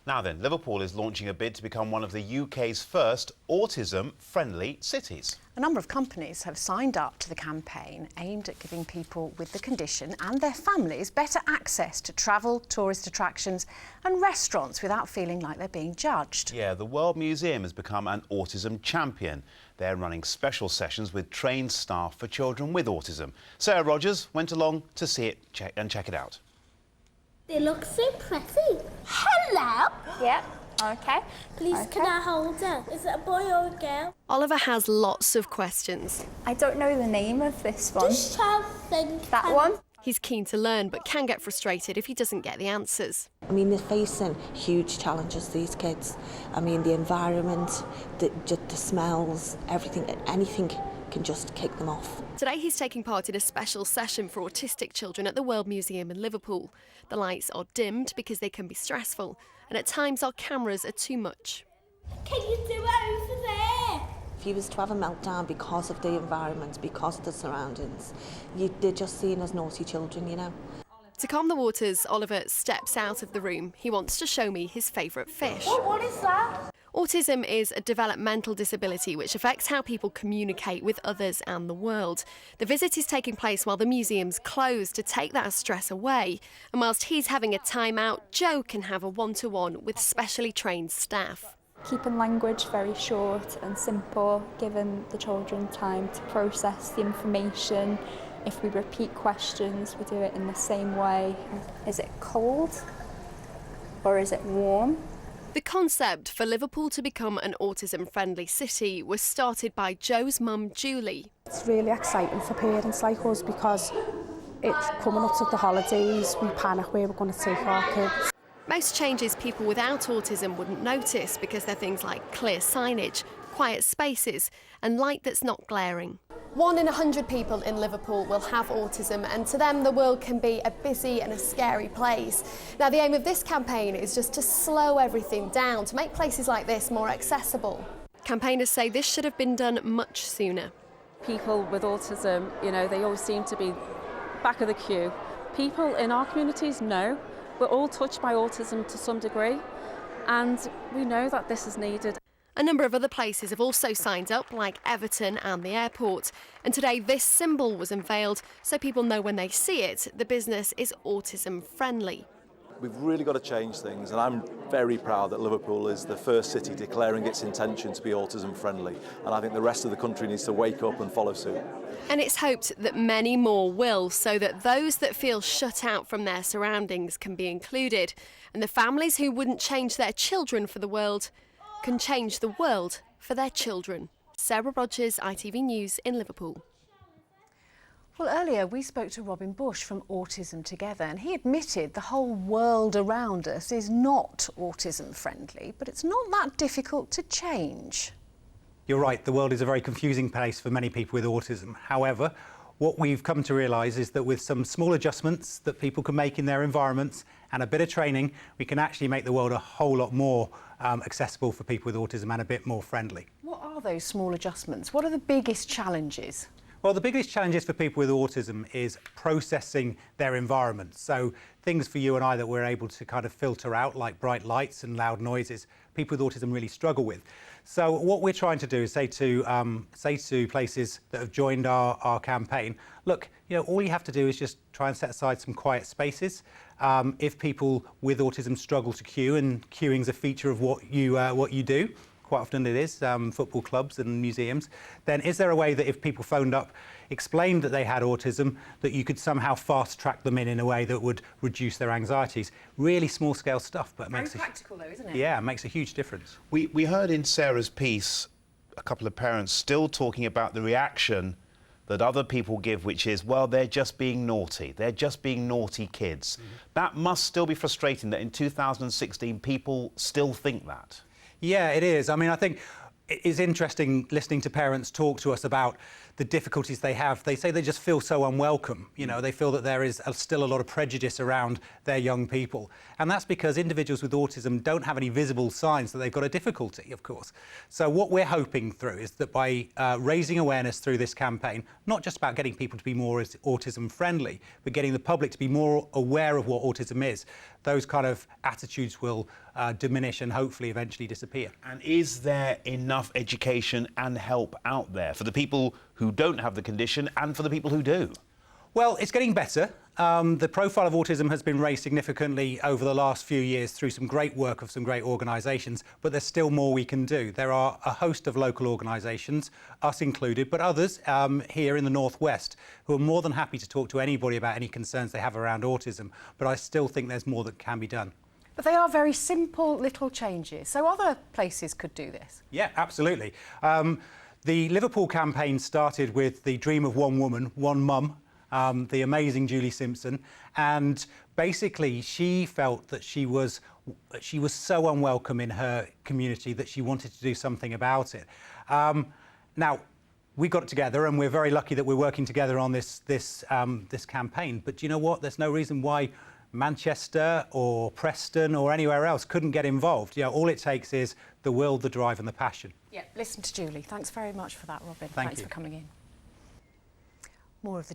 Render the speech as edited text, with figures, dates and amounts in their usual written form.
Now then, Liverpool is launching a bid to become one of the UK's first autism-friendly cities. A number of companies have signed up to the campaign aimed at giving people with the condition and their families better access to travel, tourist attractions and restaurants without feeling like they're being judged. Yeah, the World Museum has become an autism champion. They're running special sessions with trained staff for children with autism. Sarah Rogers went along to see it and check it out. They look so pretty. Hello. Yeah, OK. Please, okay. Can I hold her? Is it a boy or a girl? Oliver has lots of questions. I don't know the name of this one. Just try to think. That one? He's keen to learn, but can get frustrated if he doesn't get the answers. I mean, they're facing huge challenges, these kids. I mean, the environment, the smells, everything, anything can just kick them off. Today he's taking part in a special session for autistic children at the World Museum in Liverpool. The lights are dimmed because they can be stressful, and at times our cameras are too much. Can you do it over there? If he was to have a meltdown because of the environment, because of the surroundings, they're just seen as naughty children, you know. To calm the waters, Oliver steps out of the room. He wants to show me his favourite fish. What is that? Autism is a developmental disability which affects how people communicate with others and the world. The visit is taking place while the museum's closed to take that stress away. And whilst he's having a time out, Joe can have a one-to-one with specially trained staff. Keeping language very short and simple, giving the children time to process the information. If we repeat questions, we do it in the same way. Is it cold or is it warm? The concept for Liverpool to become an autism-friendly city was started by Joe's mum, Julie. It's really exciting for parents like us because it's coming up to the holidays, we panic where we're going to take our kids. Most changes people without autism wouldn't notice because they're things like clear signage, quiet spaces and light that's not glaring. 1 in 100 people in Liverpool will have autism, and to them the world can be a busy and a scary place. Now the aim of this campaign is just to slow everything down, to make places like this more accessible. Campaigners say this should have been done much sooner. People with autism, you know, they always seem to be back of the queue. People in our communities know we're all touched by autism to some degree, and we know that this is needed. A number of other places have also signed up, like Everton and the airport. And today this symbol was unveiled so people know when they see it, the business is autism friendly. We've really got to change things, and I'm very proud that Liverpool is the first city declaring its intention to be autism friendly, and I think the rest of the country needs to wake up and follow suit. And it's hoped that many more will, so that those that feel shut out from their surroundings can be included, and the families who wouldn't change their children for the world can change the world for their children. Sarah Rogers, ITV News in Liverpool. Well, earlier we spoke to Robin Bush from Autism Together, and he admitted the whole world around us is not autism friendly, but it's not that difficult to change. You're right, the world is a very confusing place for many people with autism. However, what we've come to realise is that with some small adjustments that people can make in their environments and a bit of training, we can actually make the world a whole lot more accessible for people with autism and a bit more friendly. What are those small adjustments? What are the biggest challenges? Well, the biggest challenges for people with autism is processing their environment. So things for you and I that we're able to kind of filter out, like bright lights and loud noises, people with autism really struggle with. So what we're trying to do is say to places that have joined our campaign, look, you know, all you have to do is just try and set aside some quiet spaces. If people with autism struggle to queue, and queuing's a feature of what you do, quite often it is, football clubs and museums, then is there a way that if people phoned up, explained that they had autism, that you could somehow fast-track them in a way that would reduce their anxieties? Really small-scale stuff, but Very practical though, isn't it? Yeah, it makes a huge difference. We heard in Sarah's piece a couple of parents still talking about the reaction that other people give, which is, well, they're just being naughty. They're just being naughty kids. Mm-hmm. That must still be frustrating that in 2016 people still think that. Yeah, it is. I mean, I think it is interesting listening to parents talk to us about the difficulties they have. They say they just feel so unwelcome. You know, they feel that there is still a lot of prejudice around their young people. And that's because individuals with autism don't have any visible signs that they've got a difficulty, of course. So what we're hoping through is that by raising awareness through this campaign, not just about getting people to be more autism friendly, but getting the public to be more aware of what autism is, those kind of attitudes will diminish and hopefully eventually disappear. And is there enough education and help out there for the people who don't have the condition and for the people who do? Well, it's getting better. The profile of autism has been raised significantly over the last few years through some great work of some great organisations, but there's still more we can do. There are a host of local organisations, us included, but others here in the Northwest who are more than happy to talk to anybody about any concerns they have around autism, but I still think there's more that can be done. But they are very simple little changes, so other places could do this. Yeah, absolutely. The Liverpool campaign started with the dream of one woman, one mum, the amazing Julie Simpson, and basically she felt that she was so unwelcome in her community that she wanted to do something about it. Now, we got together and we're very lucky that we're working together on this campaign, but do you know what? There's no reason why Manchester or Preston or anywhere else couldn't get involved. You know, all it takes is the will, the drive and the passion. Yeah, listen to Julie. Thanks very much for that, Robin. Thanks for coming in. More of the